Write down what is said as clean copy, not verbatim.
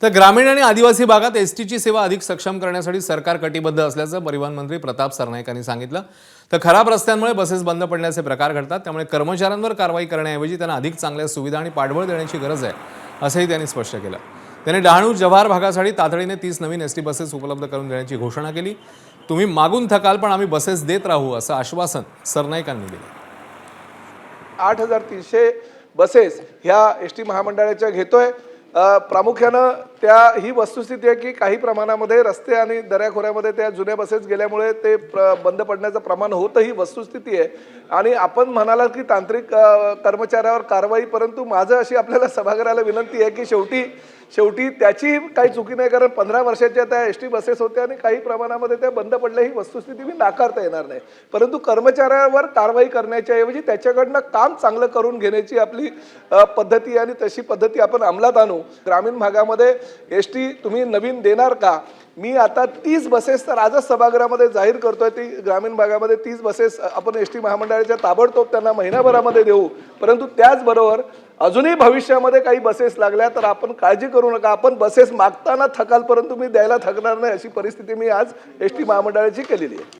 तर ग्रामीण आणि आदिवासी भागात एसटीची सेवा अधिक सक्षम करण्यासाठी सरकार कटिबद्ध असल्याचं परिवहन मंत्री प्रताप सरनाईक यांनी सांगितलं। तर खराब रस्त्यांमुळे बसेस बंद पडण्याचे प्रकार घडतात, त्यामुळे कर्मचाऱ्यांवर कारवाई करण्याऐवजी त्यांना अधिक चांगल्या सुविधा आणि पाठबळ देण्याची गरज आहे, असंही त्यांनी स्पष्ट केलं। त्यांनी डहाणू जव्हार भागासाठी तातडीने 30 नवीन एसटी बसेस उपलब्ध करून देण्याची घोषणा केली। तुम्ही मागून थकाल पण आम्ही बसेस देत राहू, असं आश्वासन सरनाईकांनी दिलं। 8,300 बसेस ह्या एसटी महामंडळाच्या घेतोय। प्रामुख्यानं ही वस्तुस्थिती आहे की काही प्रमाणामध्ये रस्ते आणि दऱ्याखोऱ्यामध्ये त्या जुन्या बसेस गेल्यामुळे ते बंद पडण्याचं प्रमाण होतं, ही वस्तुस्थिती आहे। आणि आपण म्हणालात की तांत्रिक कर्मचाऱ्यावर कारवाई, परंतु माझं अशी आपल्याला सभागृहाला विनंती आहे की शेवटी त्याची काही चुकी नाही, कारण 15 वर्षाच्या त्या एसटी बसेस होत्या आणि काही प्रमाणामध्ये त्या बंद पडल्या, ही वस्तुस्थिती मी नाकारता येणार नाही। परंतु कर्मचाऱ्यावर कारवाई करण्याच्या ऐवजी त्याच्याकडनं काम चांगलं करून घेण्याची आपली पद्धती आणि तशी पद्धती आपण अंमलात आणू। ग्रामीण भागामध्ये एसटी तुम्ही नवीन देणार का? मी आता 30 बसेस तर आजच सभागृहामध्ये जाहीर करतोय, ती ग्रामीण भागामध्ये 30 बसेस आपण एसटी महामंडळाच्या ताबडतोब त्यांना महिनाभरामध्ये देऊ। परंतु त्याचबरोबर अजूनही भविष्यामध्ये काही बसेस लागल्या तर आपण काळजी करू नका, आपण बसेस मागताना थकाल परंतु मी द्यायला थकणार नाही, अशी परिस्थिती मी आज एसटी महामंडळाची केलेली आहे।